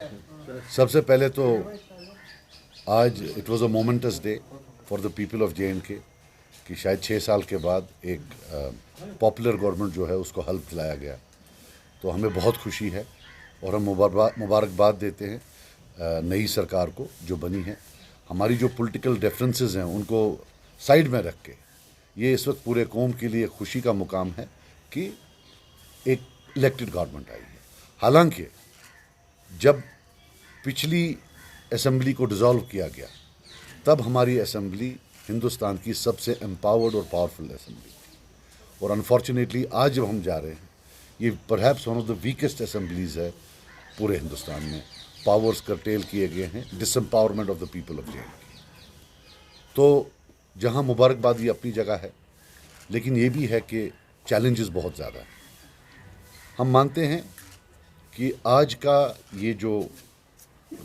सबसे पहले तो आज it was a moments day for the people of J&K कि शायद 6 साल के बाद एक पॉपुलर गवर्नमेंट जो है उसको हल्फ दिलाया गया। तो हमें बहुत खुशी है और हम मुबारकबाद देते हैं नई सरकार को जो बनी है। हमारी जो पॉलिटिकल डिफरेंसेस हैं उनको साइड में रख के ये इस वक्त पूरे कौम के लिए खुशी का मुकाम है कि एक इलेक्टेड गवर्नमेंट आई है। हालांकि जब पिछली असेंबली को डिसॉल्व किया गया तब हमारी असेंबली हिंदुस्तान की सबसे एम्पावर्ड और पावरफुल असेंबली थी और अनफॉर्चुनेटली आज जब हम जा रहे हैं ये perhaps one of the weakest assemblies है पूरे हिंदुस्तान में। पावर्स कर्टेल किए गए हैं, disempowerment of the people of J and K. तो जहां मुबारकबादी अपनी जगह है लेकिन ये भी है कि चैलेंजेस बहुत ज़्यादा हैं। हम मानते हैं कि आज का ये जो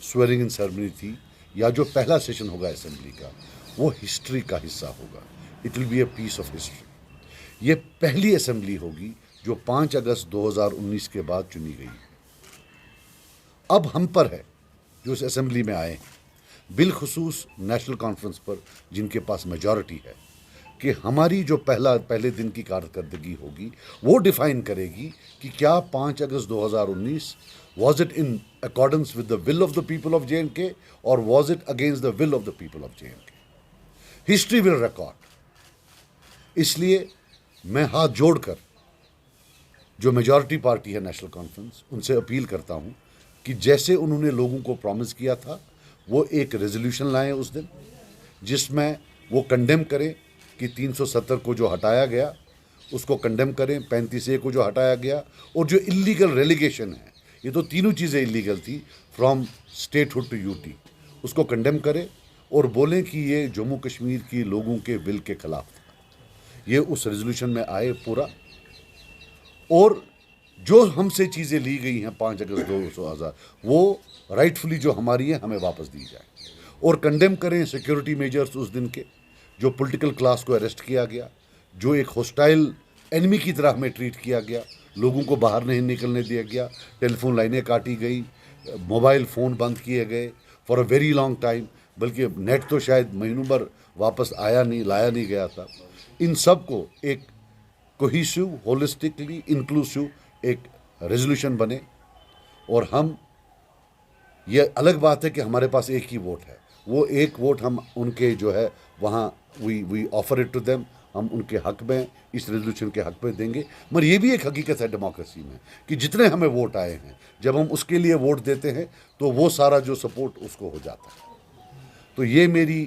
स्वेरिंग इन सेरेमनी थी या जो पहला सेशन होगा असेंबली का वो हिस्ट्री का हिस्सा होगा। It will be a piece of history. ये पहली असेंबली होगी जो 5 अगस्त 2019 के बाद चुनी गई। अब हम पर है जो इस असेंबली में आए हैं बिलखुसूस नेशनल कॉन्फ्रेंस पर जिनके पास मेजॉरिटी है कि हमारी जो पहले दिन की कारकर्दगी होगी वो डिफाइन करेगी कि क्या 5 अगस्त 2019 was it in accordance with the will of the people of J&K or was it against the will of the people of J&K? History will record. इसलिए मैं हाथ जोड़कर जो मेजॉरिटी पार्टी है नेशनल कॉन्फ्रेंस उनसे अपील करता हूं कि जैसे उन्होंने लोगों को प्रॉमिस किया था वो एक रेजोल्यूशन लाएं उस दिन जिसमें वो कंडेम करें कि 370 को जो हटाया गया उसको कंडेम करें, 35A को जो हटाया गया और जो इलीगल रेलिगेशन है, ये तो तीनों चीज़ें इलीगल थी फ्रॉम स्टेटहुड टू यूटी, उसको कंडेम करें और बोलें कि ये जम्मू कश्मीर की लोगों के विल के खिलाफ था। ये उस रेजोल्यूशन में आए पूरा और जो हमसे चीज़ें ली गई हैं 5 अगस्त 2000 वो राइटफुली जो हमारी है हमें वापस दी जाए और कंडेम करें सिक्योरिटी मेजर्स उस दिन के जो पॉलिटिकल क्लास को अरेस्ट किया गया, जो एक हॉस्टाइल एनिमी की तरह हमें ट्रीट किया गया, लोगों को बाहर नहीं निकलने दिया गया, टेलीफोन लाइनें काटी गई, मोबाइल फ़ोन बंद किए गए for a very long time, बल्कि नेट तो शायद महीनों भर वापस लाया नहीं गया था। इन सब को एक कोहिसिव, होलिस्टिकली इंक्लूसिव एक रेजोल्यूशन बने और हम, ये अलग बात है कि हमारे पास एक ही वोट है, वो एक वोट हम उनके जो है वहाँ we offer it to them, हम उनके हक में इस रेजोल्यूशन के हक में देंगे। मगर ये भी एक हकीकत है डेमोक्रेसी में कि जितने हमें वोट आए हैं जब हम उसके लिए वोट देते हैं तो वो सारा जो सपोर्ट उसको हो जाता है। तो ये मेरी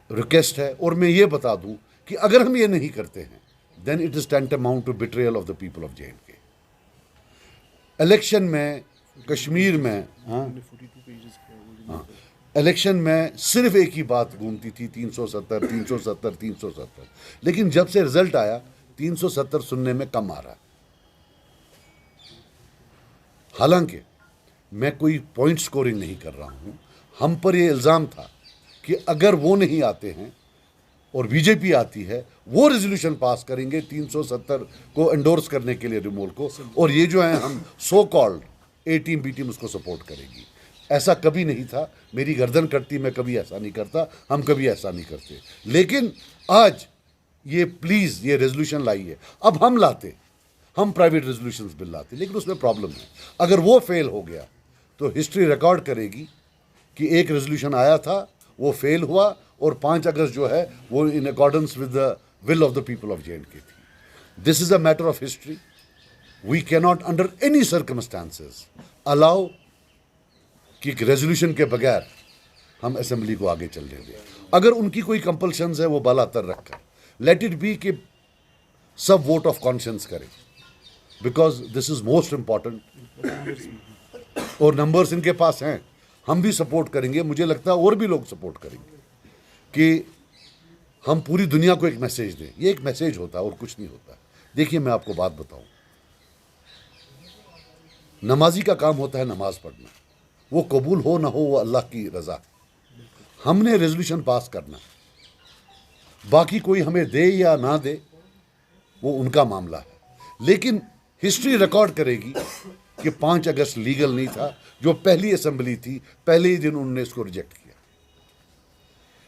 रिक्वेस्ट है और मैं ये बता दूं कि अगर हम ये नहीं करते हैं then it is tantamount to betrayal of the people of J and K. Election में कश्मीर में इलेक्शन में सिर्फ एक ही बात घूमती थी 370 370 370, लेकिन जब से रिजल्ट आया 370 सुनने में कम आ रहा है। हालांकि मैं कोई पॉइंट स्कोरिंग नहीं कर रहा हूं, हम पर यह इल्ज़ाम था कि अगर वो नहीं आते हैं और बीजेपी आती है वो रेजोल्यूशन पास करेंगे 370 को एंडोर्स करने के लिए रिमूवल को, और ये जो है हम so called A team B team उसको सपोर्ट करेगी। ऐसा कभी नहीं था, मेरी गर्दन कटती, मैं कभी ऐसा नहीं करता, हम कभी ऐसा नहीं करते। लेकिन आज ये प्लीज़ ये रेजोल्यूशन लाइए, अब हम लाते, हम प्राइवेट रेजोल्यूशंस बिल लाते, लेकिन उसमें प्रॉब्लम है। अगर वो फेल हो गया तो हिस्ट्री रिकॉर्ड करेगी कि एक रेजोल्यूशन आया था वो फेल हुआ और 5 अगस्त जो है वो in accordance with the will of the people of J and K थी। This is a matter of history. We can not under any circumstances allow कि रेजोल्यूशन के बगैर हम असेंबली को आगे चलने दें। अगर उनकी कोई कंपल्शंस है वो बालातर रखकर लेट इट बी कि सब वोट ऑफ कॉन्शियंस करें, because this is most important. और नंबर्स इनके पास हैं, हम भी सपोर्ट करेंगे, मुझे लगता है और भी लोग सपोर्ट करेंगे कि हम पूरी दुनिया को एक मैसेज दें। ये एक मैसेज होता है और कुछ नहीं होता। देखिए मैं आपको बात बताऊं, नमाजी का काम होता है नमाज पढ़ना, वो कबूल हो ना हो वो अल्लाह की रज़ा। हमने रेजोल्यूशन पास करना, बाकी कोई हमें दे या ना दे वो उनका मामला है, लेकिन हिस्ट्री रिकॉर्ड करेगी कि 5 अगस्त लीगल नहीं था। जो पहली असेंबली थी, पहले ही दिन उन्होंने इसको रिजेक्ट किया।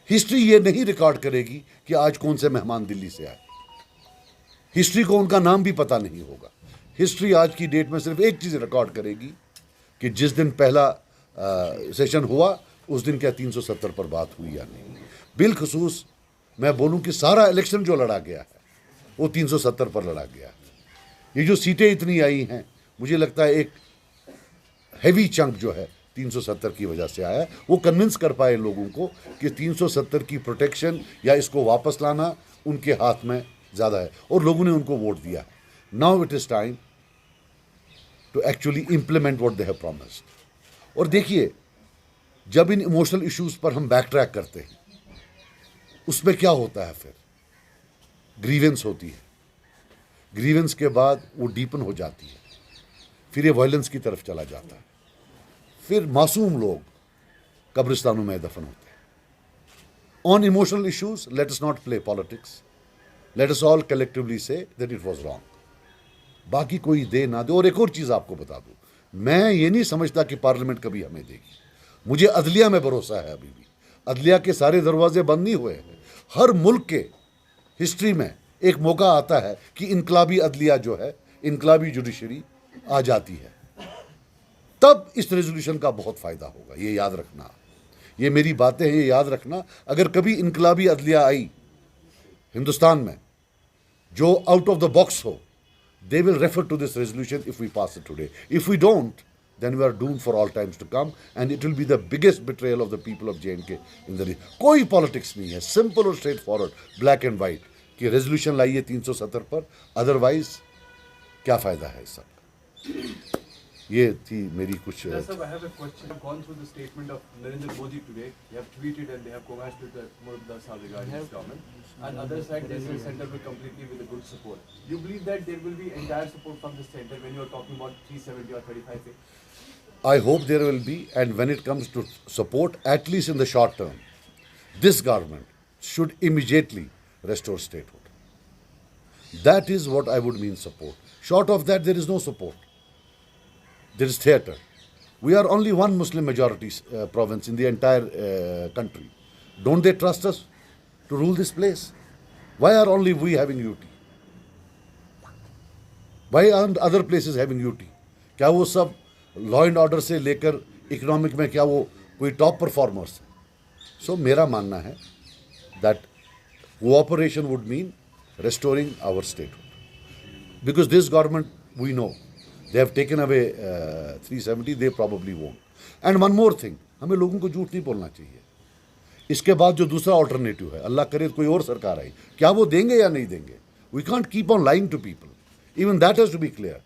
हिस्ट्री ये नहीं रिकॉर्ड करेगी कि आज कौन से मेहमान दिल्ली से आए। हिस्ट्री को उनका नाम भी पता नहीं होगा। हिस्ट्री आज की डेट में सिर्फ एक चीज़ रिकॉर्ड करेगी कि जिस दिन पहला सेशन हुआ उस दिन क्या 370 पर बात हुई या नहीं। बिलखसूस मैं बोलूं कि सारा इलेक्शन जो लड़ा गया है वो 370 पर लड़ा गया है। ये जो सीटें इतनी आई हैं, मुझे लगता है एक हैवी चंक जो है 370 की वजह से आया है। वो कन्विंस कर पाए लोगों को कि 370 की प्रोटेक्शन या इसको वापस लाना उनके हाथ में ज़्यादा है, और लोगों ने उनको वोट दिया। Now it is time to actually implement what they have promised. और देखिए, जब इन इमोशनल इश्यूज पर हम बैक ट्रैक करते हैं, उसमें क्या होता है, फिर ग्रीवेंस होती है। ग्रीवेंस के बाद वो डीपन हो जाती है, फिर ये वायलेंस की तरफ चला जाता है, फिर मासूम लोग कब्रिस्तानों में दफन होते हैं। On emotional issues late us not play politics, let us all collectively say that it was wrong. बाकी कोई दे ना दे। और एक और चीज़ आपको बता दूं, मैं ये नहीं समझता कि पार्लियामेंट कभी हमें देगी। मुझे अदलिया में भरोसा है। अभी भी अदलिया के सारे दरवाजे बंद नहीं हुए हैं। हर मुल्क के हिस्ट्री में एक मौका आता है कि इनकलाबी अदलिया जो है, इनकलाबी जुडिशरी आ जाती है, तब इस रेजोल्यूशन का बहुत फ़ायदा होगा। ये याद रखना, ये मेरी बातें हैं, ये याद रखना। अगर कभी इनकलाबी अदलिया आई हिंदुस्तान में जो आउट ऑफ द बॉक्स हो, they will refer to this resolution if we pass it today. If we don't, then we are doomed for all times to come, and it will be the biggest betrayal of the people of J&K in the region. कोई politics नहीं है, simple और straight forward, black and white कि resolution लाइए 370 पर, otherwise क्या फ़ायदा है इस सब। ये थी मेरी कुछ। Sir, I have a question. I've gone through the statement of Narendra Modi today. They have tweeted and they have congratulated Murtaza Sahab regarding his government. On the other side, they say center will completely with a good support. Do you believe that there will be entire support from the center when you are talking about 370 or 35A? I hope there will be, and when it comes to support, at least in the short term, this government should immediately restore statehood. That is what I would mean support. Short of that, there is no support. There is theatre. We are only one Muslim majority province in the entire country. Don't they trust us to rule this place? Why are only we having UT? Why aren't other places having UT? क्या वो सब law and order से लेकर economic में क्या वो कोई top performers हैं? सो मेरा मानना है that cooperation would mean restoring our statehood. Because this government, we know, they have taken away 370, they probably won't. And one more thing, हमें लोगों को झूठ नहीं बोलना चाहिए। इसके बाद जो दूसरा ऑल्टरनेटिव है, अल्लाह करे कोई और सरकार आई, क्या वो देंगे या नहीं देंगे? We can't keep on lying to people, even that has to be clear.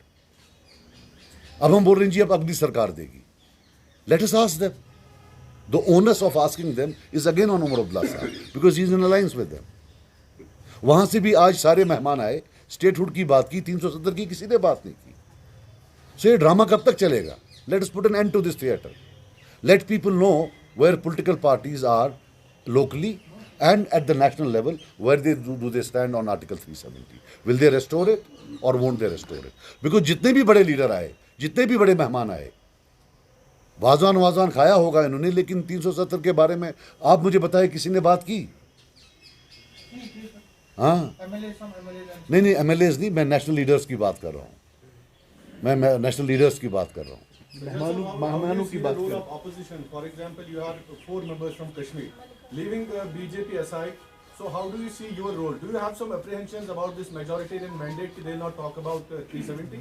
अब हम बोल रहे हैं जी अब अगली सरकार देगी, let us ask them. The onus of asking them is again on Omar Abdullah साहब, because he is in alliance with them. वहां से भी आज सारे मेहमान आए, स्टेटहुड की बात की, 370 की किसी ने बात नहीं की। सो ये ड्रामा कब तक चलेगा? Let us put an end to this theatre. Let people know where political parties are locally and at the national level, where they do they stand on Article 370. Will they restore it or won't they restore it? Because जितने भी बड़े leader आए, जितने भी बड़े मेहमान आए, वाजवान खाया होगा इन्होंने, लेकिन 370 के बारे में आप मुझे बताएं किसी ने बात की? हाँ, नहीं MLAs नहीं, मैं नेशनल लीडर्स की बात कर रहा हूँ। मैं नेशनल लीडर्स की बात कर रहा हूँ। मेहमानों की बात करें। Opposition, for example, you have 4 members from Kashmir. Leaving BJP aside, so how do you see your role? Do you have some apprehensions about this majoritarian mandate? They will not talk about 370?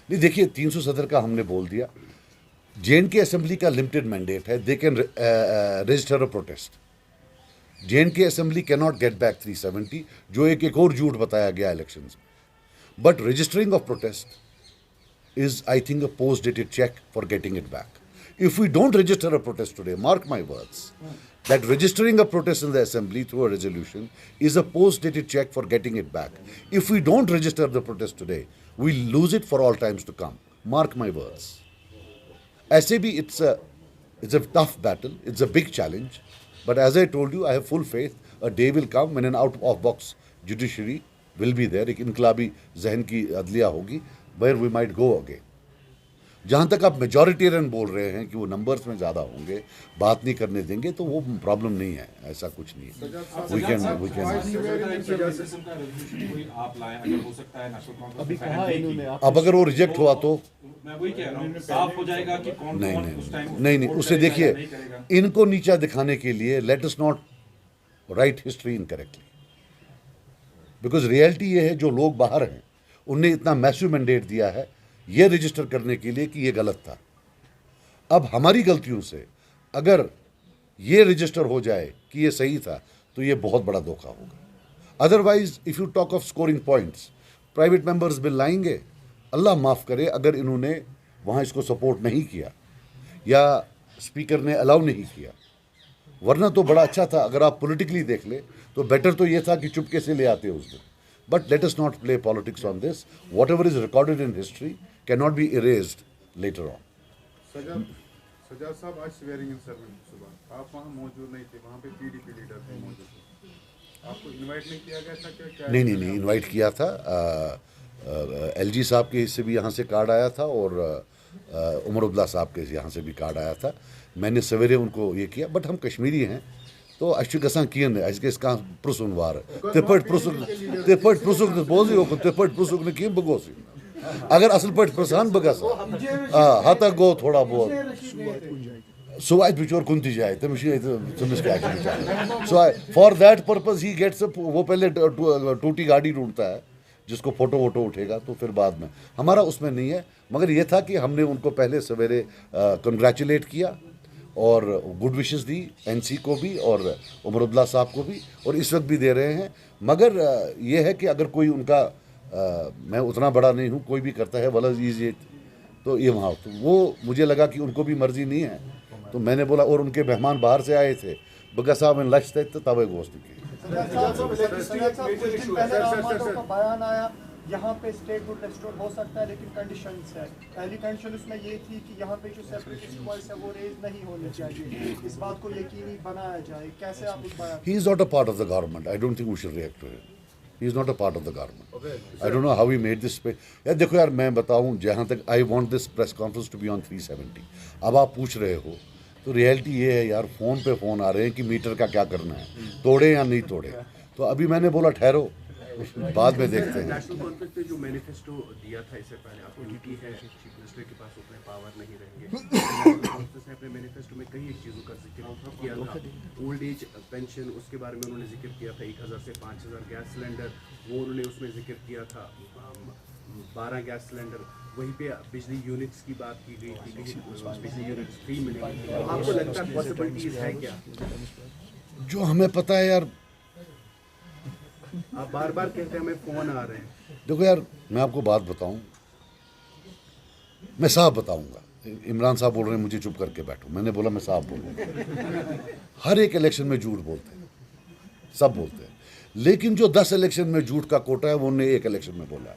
नहीं, देखिए 370 का हमने बोल दिया। J&K assembly का limited mandate है, they can register a protest. J&K assembly can not get back 370, जो एक और झूठ बताया गया इलेक्शंस में। But registering of protest is, I think, a post-dated check for getting it back. If we don't register a protest today, mark my words, that registering a protest in the assembly through a resolution is a post-dated check for getting it back. If we don't register the protest today, we'll lose it for all times to come. Mark my words. SAB, it's a tough battle, it's a big challenge, but as I told you, I have full faith a day will come when an out-of-box judiciary will be there, एक इनकलाबी जहन की अदलिया होगी, where we might go again. जहाँ तक आप majoritarian बोल रहे हैं कि वो नंबर्स में ज़्यादा होंगे, बात नहीं करने देंगे, तो वो प्रॉब्लम नहीं है, ऐसा कुछ नहीं है। वी कैन अभी कहा इन्होंने आप अब अगर वो रिजेक्ट हुआ तो मैं वही कह रहा हूँ, साफ हो जाएगा कि कौन नहीं कौन नहीं उस टाइम नहीं नहीं उससे देखिए, इनको नीचा दिखाने के लिए late us not right history incorrectly, because reality ये है जो लोग बाहर हैं उनने इतना मैसिव मैंडेट दिया है ये रजिस्टर करने के लिए कि ये गलत था। अब हमारी गलतियों से अगर ये रजिस्टर हो जाए कि ये सही था तो ये बहुत बड़ा धोखा होगा। Otherwise if you talk of scoring points, private members bill लाएंगे, अल्लाह माफ़ करे अगर इन्होंने वहाँ इसको सपोर्ट नहीं किया या स्पीकर ने अलाउ नहीं किया, वरना तो बड़ा अच्छा था। अगर आप पॉलिटिकली देख ले तो बेटर तो ये था कि चुपके से ले आते उस दिन। But let us not play politics on this. Whatever is recorded in history can not be erased later on. Sajad साहब, आज स्वेयरिंग इन सेरेमनी सुबह आप वहाँ मौजूद नहीं थे, वहाँ पे पीडीपी लीडर थे मौजूद थे, आपको इनवाइट नहीं किया गया था क्या? नहीं इनवाइट किया था। एलजी साहब के इससे भी यहाँ से कार्ड आया था और उमर अब्दुल्ला साहब के यहाँ से भी कार्ड आया था। मैंने सवेरे उनको ये किया, बट हम कश्मीरी हैं तो अच्छी गसा किन इसका प्रुसन वार तिपट प्रुसुक बोजी हो तिपट प्रुसुक ने किन बगोसी अगर असल पट प्रसान बगस हता गो थोड़ा बहुत सुवाइद बिचोर कुन ती जाए तमिश तमिश क्या so for that purpose he gets वो पहले टूटी गाड़ी ढूंढता है जिसको फोटो वोटो उठेगा, तो फिर बाद में हमारा उसमें नहीं है। मगर ये था कि हमने उनको पहले सवेरे कंग्रेचुलेट किया और गुड विशेस दी, एनसी को भी और उमर अब्दुल्ला साहब को भी, और इस वक्त भी दे रहे हैं। मगर ये है कि अगर कोई उनका मैं उतना बड़ा नहीं हूँ, कोई भी करता है वाला ये तो ये वहाँ तो वो मुझे लगा कि उनको भी मर्जी नहीं है, तो मैंने बोला। और उनके मेहमान बाहर से आए थे, बगा साहब इन लक्ष्य थे तब गोश्त की बयान आया यहाँ पे स्टेट वुड रेस्टोर हो सकता है, लेकिन कंडीशंस है। पहली कंडीशन उसमें ये थी कि यहाँ पे जो सेपरेटिस्ट वॉइस है वो रेज नहीं होनी चाहिए, इस बात को यकीनी बनाया जाए। कैसे आप उस बयान? He is not a part of the government. I don't think we should react to him. He is not a part of the government. I don't know how he made this. यार देखो यार, मैं बताऊँ, जहाँ तक I want this press conference to be on 370. अब आप पूछ रहे हो तो रियलिटी ये है यार, फ़ोन पे फ़ोन आ रहे हैं कि मीटर का क्या करना है, तोड़े या नहीं तोड़े। तो अभी मैंने बोला ठहरो, बाद में देखते हैं। नेशनल कॉन्फ्रेंस में जो मैनिफेस्टो दिया था इससे पहले, आपको ड्यूटी है, चीफ मिनिस्टर के पास उतने पावर नहीं रहेंगे। नेशनल कॉन्फ्रेंस ने अपने मैनिफेस्टो में कई चीज़ों का जिक्र किया था। ओल्ड एज पेंशन, उसके बारे में उन्होंने जिक्र किया था। 1000 से 5000 गैस सिलेंडर, वो उन्होंने उसमें जिक्र किया था। 12 गैस सिलेंडर, वहीं पे बिजली यूनिट्स की बात की गई थी, बिजली यूनिट्स फ्री मिलेंगे। आपको लगता है पॉसिबिलिटीज है क्या? जो हमें पता है यार, आप बार बार कहते हैं हमें फ़ोन आ रहे हैं। देखो यार, मैं आपको बात बताऊं, मैं साफ बताऊंगा। इमरान साहब बोल रहे हैं मुझे चुप करके बैठो, मैंने बोला मैं साफ बोलूँगा। हर एक इलेक्शन में झूठ बोलते हैं, सब बोलते हैं, लेकिन जो 10 इलेक्शन में झूठ का कोटा है वो उन्होंने एक इलेक्शन में बोला।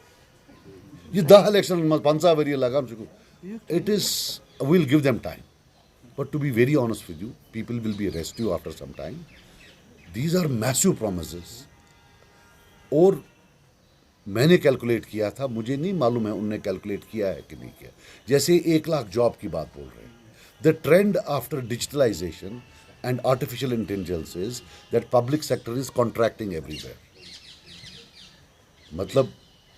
ये 10 इलेक्शन 5 वरी लगा it is will give them time, but to be very honest with you, people will be arrest you after some time. These are massive promises. और मैंने कैलकुलेट किया था, मुझे नहीं मालूम है उनने कैलकुलेट किया है कि नहीं किया। जैसे 1 लाख जॉब की बात बोल रहे हैं, the trend after digitalisation and artificial intelligence is that public sector is contracting everywhere. मतलब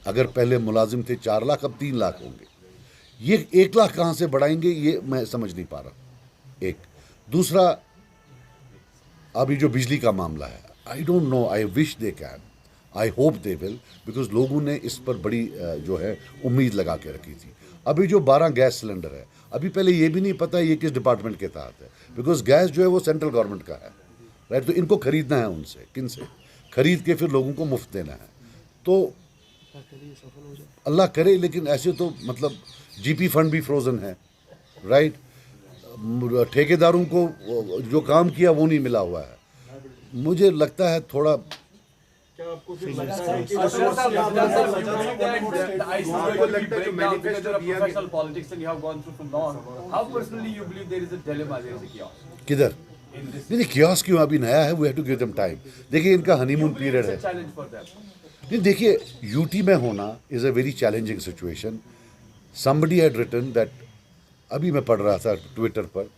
अगर पहले मुलाजिम थे 4 लाख, अब 3 लाख होंगे। ये 1 लाख कहाँ से बढ़ाएंगे ये मैं समझ नहीं पा रहा। एक दूसरा, अभी जो बिजली का मामला है, I don't know, I wish they can, I hope they will, because लोगों ने इस पर बड़ी जो है उम्मीद लगा के रखी थी। अभी जो 12 गैस सिलेंडर है, अभी पहले ये भी नहीं पता ये किस डिपार्टमेंट के तहत है, बिकॉज गैस जो है वो सेंट्रल गवर्नमेंट का है, राइट। तो इनको खरीदना है उनसे, किन से खरीद के फिर लोगों को मुफ्त देना है। तो अल्लाह करे, लेकिन ऐसे तो मतलब जीपी फंड भी फ्रोजन है, राइट। ठेकेदारों को जो काम किया वो नहीं मिला हुआ है। मुझे लगता है थोड़ा किधर नहीं, कियोस क्यों अभी नया है, we have to give them time. देखिए इनका हनीमून पीरियड है। नहीं देखिए, यूटी में होना is a very challenging situation. Somebody had written that अभी मैं पढ़ रहा था ट्विटर पर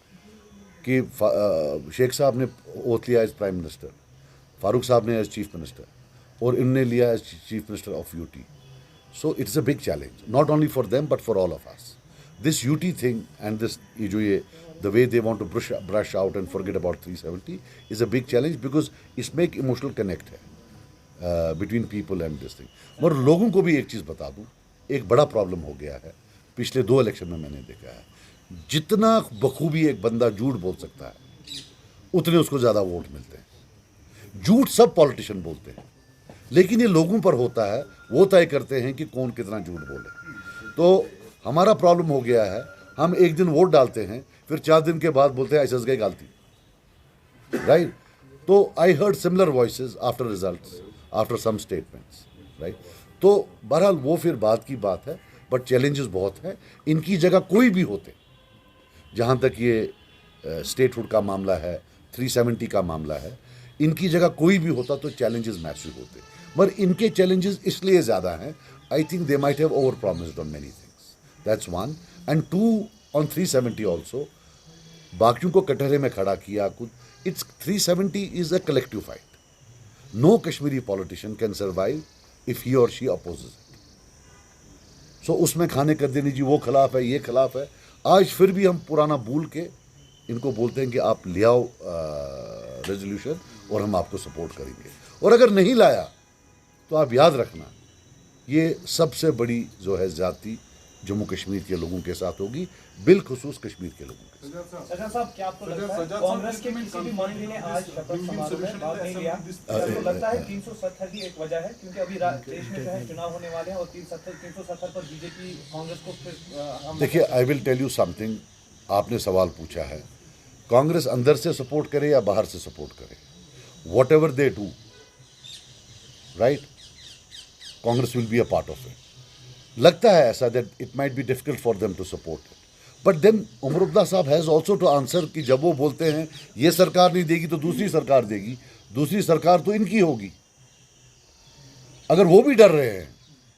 कि शेख साहब ने ओथ लिया एज प्राइम मिनिस्टर, फारूक साहब ने एज चीफ मिनिस्टर, और इनने लिया as chief minister of UT. So it's a big challenge, not only for them but for all of us. This UT thing and this जो ये the way they want to brush out and forget about 370 is a big challenge because इसमें एक emotional connect है between people and this thing. मगर लोगों को भी एक चीज़ बता दूं, एक बड़ा प्रॉब्लम हो गया है पिछले 2 इलेक्शन में. मैंने देखा है जितना बखूबी एक बंदा झूठ बोल सकता है उतने उसको ज़्यादा वोट मिलते हैं. झूठ सब पॉलिटिशियन बोलते हैं, लेकिन ये लोगों पर होता है, वो तय करते हैं कि कौन कितना झूठ बोले. तो हमारा प्रॉब्लम हो गया है, हम एक दिन वोट डालते हैं, फिर 4 दिन के बाद बोलते हैं ऐसा गई गलती, राइट. तो I heard similar voices after results, after some statements, right. तो बहरहाल वो फिर बात की बात है, बट चैलेंजेस बहुत हैं. इनकी जगह कोई भी होते, जहाँ तक ये स्टेटहुड का मामला है, 370 का मामला है, इनकी जगह कोई भी होता तो चैलेंजेस मैसिव होते. मगर इनके चैलेंजेस इसलिए ज़्यादा हैं, I think they might have over promised on many things. That's one. And 2 on 370 also, बाकियों को कटहरे में खड़ा किया कुछ. It's 370 is a collective fight. No Kashmiri politician can survive if he और शी अपोजेस इट. सो उसमें खाने का दिन जी वो खिलाफ है, ये खिलाफ है. आज फिर भी हम पुराना भूल के इनको बोलते हैं कि आप ले आओ रेजोल्यूशन और हम आपको सपोर्ट करेंगे. और अगर नहीं लाया तो आप याद रखना, ये सबसे बड़ी जो है ज्यादती जम्मू कश्मीर के लोगों के साथ होगी, बिलखुसूस कश्मीर के लोगों के साथ. सजा साहब, क्या आपको लगता है कांग्रेस के किसी भी मंत्री ने आज शपथ समारोह में भाग नहीं लिया? आपको लगता है 370 ही एक वजह है? क्योंकि अभी देश में जो है चुनाव होने वाले हैं और 370 पर बीजेपी कांग्रेस को फिर देखिए, I will tell you something. आपने सवाल पूछा है, कांग्रेस अंदर से सपोर्ट करे या बाहर से सपोर्ट करे, whatever they do, right, Congress will be a part of it. लगता है ऐसा that it might be difficult for them to support it, but then Omar Abdullah साहब हैज़ ऑल्सो टू आंसर कि जब वो बोलते हैं ये सरकार नहीं देगी तो दूसरी सरकार देगी, दूसरी सरकार तो इनकी होगी. अगर वो भी डर रहे हैं,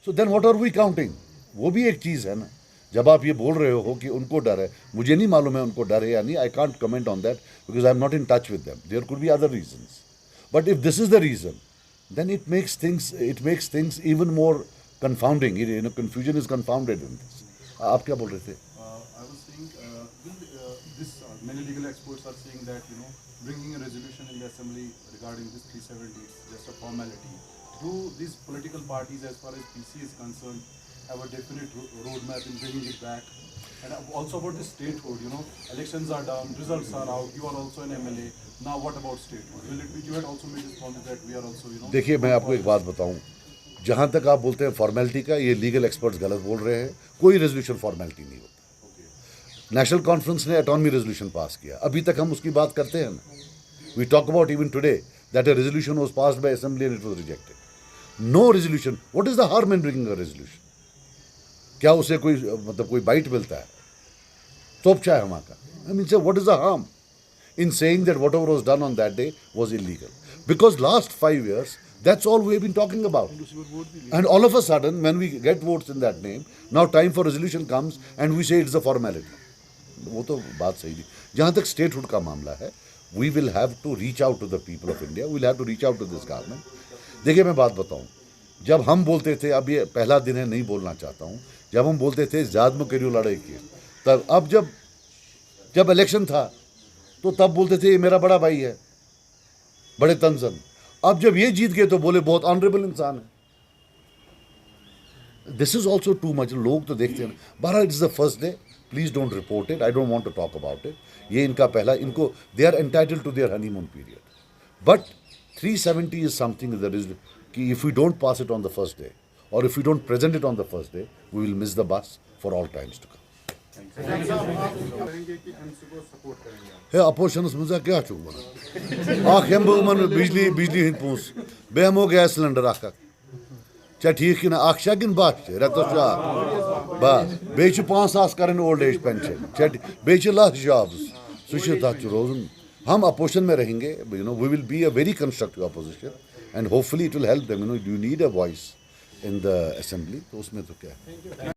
so then what are we counting? वो भी एक चीज़ है ना. जब आप ये बोल रहे हो कि उनको डर है, मुझे नहीं मालूम है उनको डर है या नहीं. I can't comment on that because I am not in touch with them. There could be other reasons, but if this is the reason, then it makes things even more confounding. Confusion is confounded in this. आप क्या बोल रहे थे? I was saying, many legal experts are saying that bringing a resolution in the assembly regarding this 370 is just a formality. Do these political parties, as far as PC is concerned, have a definite roadmap in bringing it back? And also about the statehood, elections are done, results are out, you are also an MLA. Now what about statehood? Will it be, you had also made this promise that we are also, देखिए, मैं आपको एक बात बताऊं, जहां तक आप बोलते हैं फॉर्मेलिटी का, ये लीगल एक्सपर्ट्स गलत बोल रहे हैं. कोई रेजोल्यूशन फॉर्मेलिटी नहीं होता. नेशनल कॉन्फ्रेंस ने ऑटोनॉमी रेजोल्यूशन पास किया, अभी तक हम उसकी बात करते हैं ना. We talk about even today that a resolution was passed by assembly and it was rejected. No resolution. What is the harm in bringing a resolution? क्या उसे कोई मतलब कोई बाइट मिलता है? तोपचा है वहाँ का. आई मीन से what is the harm in saying that whatever was done on that day was illegal? Because last 5 years, that's all we have been talking about. And all of a sudden, when we get votes in that name, now time for resolution comes and we say it's a formality. वो तो बात सही थी. जहाँ तक statehood का मामला है, we will have to reach out to the people of India. We will have to reach out to this government. देखिए, मैं बात बताऊँ, जब हम बोलते थे, अब ये पहला दिन है, नहीं बोलना चाहता हूँ, जब हम बोलते थे ज़ाद में करियो लड़ाई की, तब अब जब इलेक्शन था तो तब बोलते थे ये मेरा बड़ा भाई है, बड़े तंजन. अब जब ये जीत गए तो बोले बहुत ऑनरेबल इंसान है. This is also too much. लोग तो देखते हैं. बहरहाल it's the first day, please don't report it. I don't want to talk about it. ये इनका पहला, इनको they are entitled to their honeymoon period. But 370 is something that is कि if we don't pass it on the first day और if we don't present it on the first day, we will miss the bus for all times to come. है oppositions मजा क्या चुक बना आख हम बन बिजली हिंद पूस बे हमो गैस सिलेंडर आख चा ठीक ना आख शगिन बात रेतो जा बस बे 5,000 करन ओल्ड एज पेंशन चा बे लास्ट जॉब्स सुश तथ रोजन. हम अपोजिशन में रहेंगे. We will be a very constructive opposition and hopefully it will help them. You need a voice in the assembly. तो उसमें तो क्या है.